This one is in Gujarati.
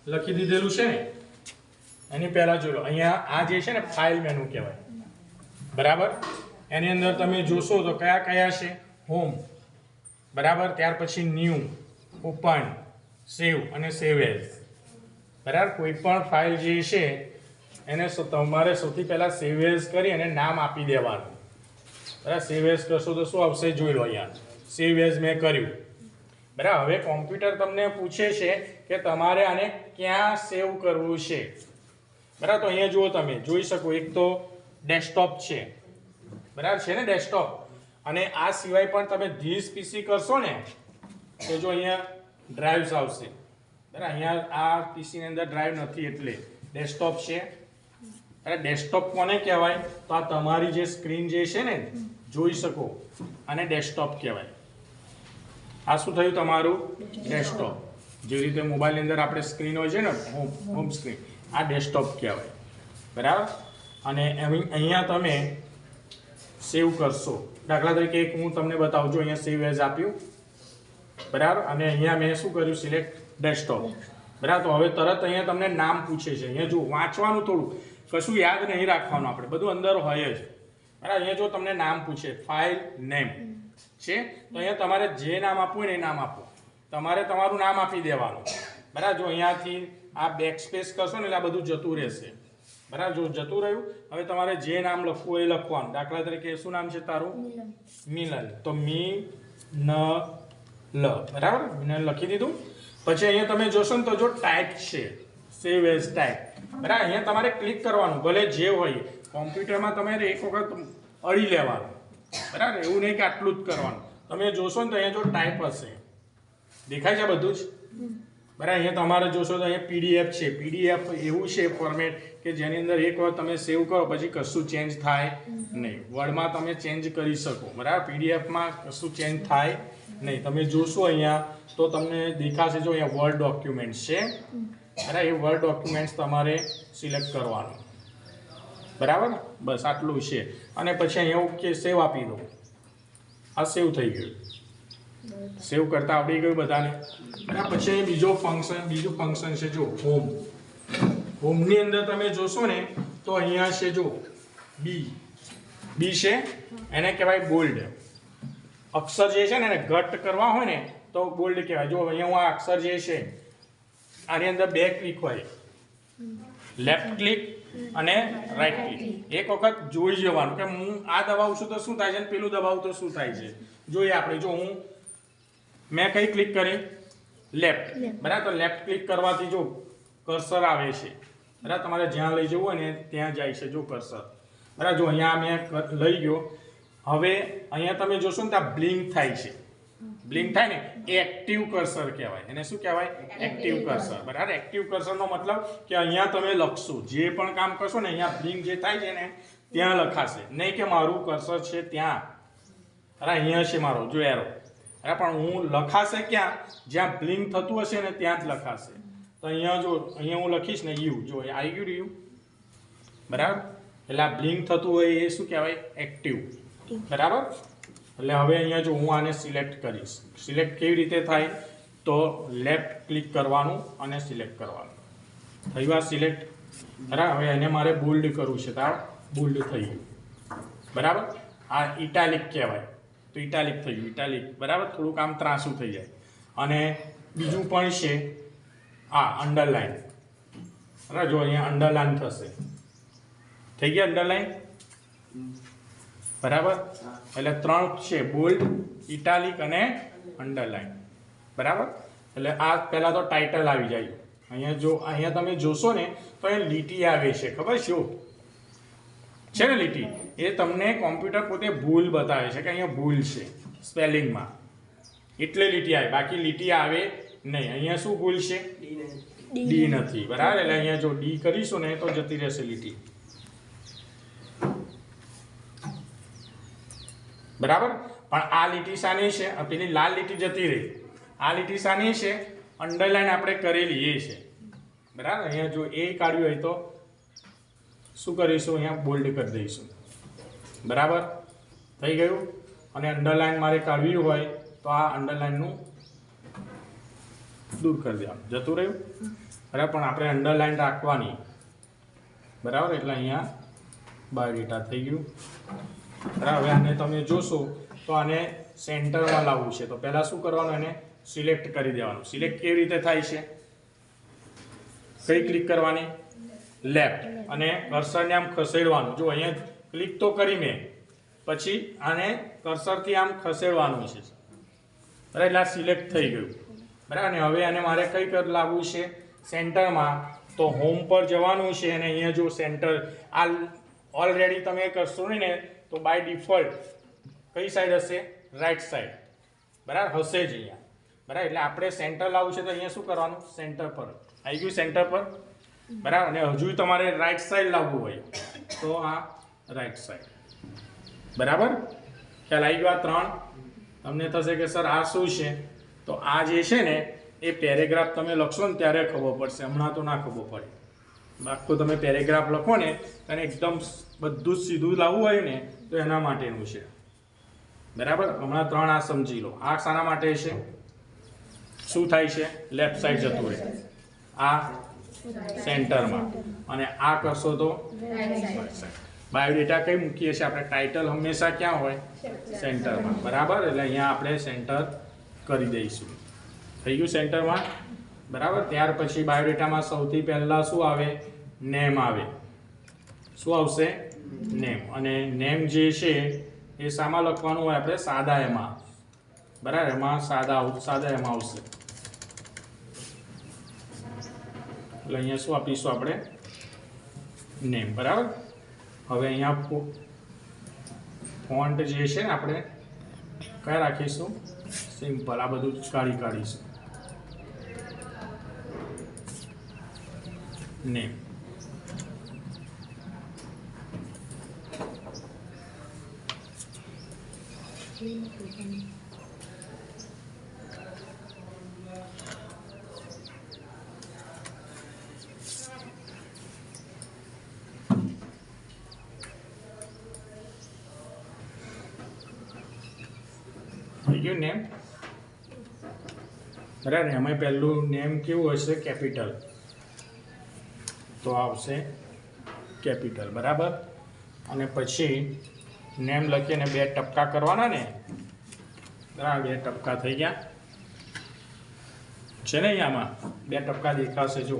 લખી દીધેલું છે ને એની પહેલા જોઈ લો અહીંયા આ જે છે ને ફાઇલ મેનુ કહેવાય બરાબર એની અંદર તમે જોશો તો કયા કયા છે હોમ બરાબર ત્યાર પછી ન્યૂ ઓપન સેવ અને સેવ એઝ બરાબર કોઈ પણ ફાઇલ જે છે એને તમારે સૌથી પહેલા સેવ એઝ કરી અને નામ આપી દેવાનું બરાબર સેવ એઝ કરશો તો શું આવશે જોઈ લો અહીંયા સેવ એઝ મેં કર્યું બરાબર હવે કોમ્પ્યુટર તમને પૂછે છે કે તમારે આને ક્યાં સેવ કરવું છે બરાબર તો અહીંયા જુઓ તમે જોઈ શકો એક તો ડેસ્કટોપ છે બરાબર છે ને ડેસ્કટોપ અને આ સિવાય પણ તમે ધીસ પીસી કરશો ને તો જો અહીંયા ડ્રાઈવ્સ આવશે બરાબર અહીંયા આ પીસીની અંદર ડ્રાઈવ નથી એટલે ડેસ્કટોપ છે અરે ડેસ્કટોપ કોને કહેવાય તો આ તમારી જે સ્ક્રીન જે છે ને જોઈ શકો આને ડેસ્કટોપ કહેવાય આ શું થયું તમારું ડેસ્કટોપ જે રીતે મોબાઈલની અંદર આપણે સ્ક્રીન હોય છે ને હોમ સ્ક્રીન આ ડેસ્કટોપ કહેવાય બરાબર અને અહીંયા તમે સેવ કરશો દાખલા તરીકે એક હું તમને બતાવું છું અહીંયા સેવ એઝ આપ્યું બરાબર અને અહીંયા મેં શું કર્યું સિલેક્ટ ડેસ્કટોપ બરાબર તો હવે તરત અહીંયા તમને નામ પૂછે છે અહીંયા જો વાંચવાનું થોડું કશું યાદ નહીં રાખવાનું આપણે બધું અંદર હોય જ બરાબર અહીંયા જો તમને નામ પૂછે ફાઇલ નેમ છે તો અહીંયા તમારે જે નામ આપવું હોય ને એ નામ આપો તમારે તમારું નામ આપી દેવાનું બરાબર જો અહીંયાથી આ બેક સ્પેસ કરશો ને એટલે આ બધું જતું રહેશે બરાબર જો જતું રહ્યું હવે તમારે જે નામ લખવું હોય એ લખવાનું દાખલા તરીકે શું નામ છે તારું મિલન તો મી ન લ બરાબર મિલન લખી દીધું પછી અહીંયા તમે જોશો ને તો જો ટાઈપ છે સેવ એઝ ટાઈપ બરાબર અહીંયા તમારે ક્લિક કરવાનું ભલે જે હોય કોમ્પ્યુટરમાં તમારે એક વખત અડી લેવાનું બરાબર એવું નહીં કે આટલું જ કરવાનું તમે જોશો ને તો અહીંયા જો ટાઈપ હશે દેખાય છે બધું જ બરાબર અહીંયા તમારે જોશો તો અહીંયા પીડીએફ છે પીડીએફ એવું છે ફોર્મેટ કે જેની અંદર એક વાર તમે સેવ કરો પછી કશું ચેન્જ થાય નહીં વર્ડમાં તમે ચેન્જ કરી શકો બરાબર પીડીએફમાં કશું ચેન્જ થાય નહીં તમે જોશો અહીંયા તો તમને દેખાશે જો અહીંયા વર્ડ ડોક્યુમેન્ટ્સ છે બરાબર એ વર્ડ ડોક્યુમેન્ટ્સ તમારે સિલેક્ટ કરવાનું બરાબર બસ આટલું છે અને પછી અહીંયા ઓકે સેવ આપી દો આ સેવ થઈ ગયું સેવ કરતા આવડી ગયું બધાને બરાબર પછી બીજું ફંક્શન છે જો હોમની અંદર તમે જોશો ને તો અહીંયા છે જો બી છે એને કહેવાય બોલ્ડ અક્ષર જે છે ને એને ઘટ કરવા હોય ને તો બોલ્ડ કહેવાય જો અહીંયા હું આ અક્ષર જે છે આની અંદર બે ક્લિક હોય લેફ્ટ ક્લિક અને રાઈટ ક્લિક એક વખત જોઈ જવાનું કે હું આ દબાવું છું તો શું થાય છે અને પેલું દબાવું તો શું થાય છે જોઈએ આપણે જો હું મેં કઈ ક્લિક કરી લેફ્ટ બરાબર તો લેફ્ટ ક્લિક કરવાથી જો કર્સર આવે છે બરાબર તમારે જ્યાં લઈ જવું હોય ને ત્યાં જાય છે જો કર્સર બરાબર જો અહીંયા મેં લઈ ગયો હવે અહીંયા તમે જોશો ને ત્યાં બ્લિંક થાય છે બ્લિંક થાય ને એ એક્ટિવ કર્સર કહેવાય એને શું કહેવાય એક્ટિવ કર્સર બરાબર એક્ટિવ કર્સરનો મતલબ કે અહીંયા તમે લખશો જે પણ કામ કરશો ને અહીંયા બ્લિંક જે થાય છે ને ત્યાં લખાશે નહીં કે મારું કર્સર છે ત્યાં અરે અહીંયા છે મારો જો એરો અરે પણ હું લખાશે ક્યાં જ્યાં બ્લિંક થતું હશે ને ત્યાં જ લખાશે તો અહીંયા જો અહીંયા હું લખીશ ને યુ જો આવી ગયું યુ બરાબર એટલે આ બ્લિંક થતું હોય એ શું કહેવાય એક્ટિવ બરાબર એટલે હવે અહીંયા જો હું આને સિલેક્ટ કરીશ સિલેક્ટ કેવી રીતે થાય તો લેફ્ટ ક્લિક કરવાનું અને સિલેક્ટ કરવાનું થયું આ સિલેક્ટ બરાબર હવે એને મારે બોલ્ડ કરવું છે તો બોલ્ડ થઈ ગયું બરાબર આ ઇટાલિક કહેવાય તો ઇટાલિક થયું ઇટાલિક બરાબર થોડું કામ ત્રાસું થઈ જાય અને બીજું પણ છે આ અંડરલાઈન બરાબર જો અહીંયા અંડરલાઈન થશે થઈ ગયા અંડરલાઈન બરાબર એટલે ત્રણ છે બોલ્ડ ઇટાલિક અને અંડરલાઈન બરાબર એટલે આ પહેલાં તો ટાઇટલ આવી જાય અહીંયા તમે જોશો ને તો એ લીટી આવે છે ખબર છે ને લીટી એ તમને કોમ્પ્યુટર પોતે ભૂલ બતાવે છે કે અહીંયા ભૂલ છે સ્પેલિંગમાં એટલે લીટી આવે બાકી લીટી આવે નહીં અહીંયા શું ભૂલ છે ડી નથી બરાબર એટલે અહીંયા જો ડી કરીશું ને તો જતી રહેશે લીટી બરાબર પણ આ લીટી શાની છે પેલી લાલ લીટી જતી રહી આ લીટી શાની છે અંડરલાઈન આપણે કરેલી એ છે બરાબર અહીંયા જો એ કાઢ્યું હોય તો શું કરીશું અહીંયા બોલ્ડ કરી દઈશું બરાબર થઈ ગયું અને અંડરલાઈન મારે કાઢવી હોય તો આ અંડરલાઈનનું દૂર કરી દેવાનું, જતું રહ્યું. બરાબર, પણ આપણે અંડરલાઈન રાખવાની. બરાબર, એટલે અહીંયા બાયોડેટા થઈ ગયું. બરાબર, હવે આને તમે જોશો તો આને સેન્ટરમાં લાવવું છે. તો પહેલાં શું કરવાનું, એને સિલેક્ટ કરી દેવાનું. સિલેક્ટ કેવી રીતે થાય છે? કઈ ક્લિક કરવાની? લેફ્ટ. અને કર્સરને આમ ખસેડવાનું. જો અહીંયા ક્લિક તો કરી મેં, પછી આને કર્સરથી આમ ખસેડવાનું છે. બરાબર, એટલે આ સિલેક્ટ થઈ ગયું. બરાબર, અને હવે આને મારે કઈ કર લાવવું છે? સેન્ટરમાં. તો હોમ પર જવાનું છે અને અહીંયા જો સેન્ટર આ ઓલરેડી તમે કરશો ને તો બાય ડિફોલ્ટ કઈ સાઈડ હશે? Right side. બરાબર, હશે જ અહીંયા. બરાબર, એટલે આપણે સેન્ટર લાવવું છે તો અહીંયા શું કરવાનું? સેન્ટર પર. આવી ગયું સેન્ટર પર. બરાબર, અને હજુ તમારે રાઈટ સાઈડ લાવવું હોય તો આ રાઈટ સાઈડ. બરાબર, ખ્યાલ આવી ગયો? આ 3 તમને થશે કે સર આ શું છે? તો આ જે છે ને એ પેરેગ્રાફ તમે લખશો ને ત્યારે ખબર પડશે, હમણાં તો ના ખબર પડે. આખો તમે પેરેગ્રાફ લખો ને અને એકદમ બધું જ સીધું લાવવું હોય ને તો એના માટેનું છે. બરાબર, હમણાં 3 આ સમજી લો. આ શાના માટે છે? શું થાય છે? લેફ્ટ સાઈડ જતું રહે. આ સેન્ટરમાં. અને આ કરશો તો રાઈટ સાઈડ. બાયોડેટા કઈ મૂકીએ છીએ આપણે? ટાઇટલ હંમેશા ક્યાં હોય? સેન્ટરમાં. બરાબર, એટલે અહીંયા આપણે સેન્ટર કરી દઈશું. થઈ ગયું સેન્ટરમાં. બરાબર, ત્યાર પછી બાયોડેટામાં સૌથી પહેલાં શું આવે? નેમ આવે. શું આવશે? નેમ. અને નેમ જે છે એ શામાં લખવાનું હોય? આપણે સાદા એમાં. બરાબર, એમાં સાદા એમાં આવશે. એટલે અહીંયા શું આપીશું આપણે? નેમ. બરાબર, હવે અહીંયા ફોન્ટ જે છે ને આપણે કયા રાખીશું? સિમ્પલ. આ બધું કાઢીશું. નેમ. થઈ ગયું નેમ. બરાબર, એમાં પહેલું નેમ કેવું હશે? કેપિટલ. તો આવશે કેપિટલ. બરાબર, અને પછી નેમ લખીને 2 ટપકા કરવાના ને. બરાબર, 2 ટપકા થઈ ગયા છે ને? અહીંયામાં 2 ટપકા દેખાશે જો.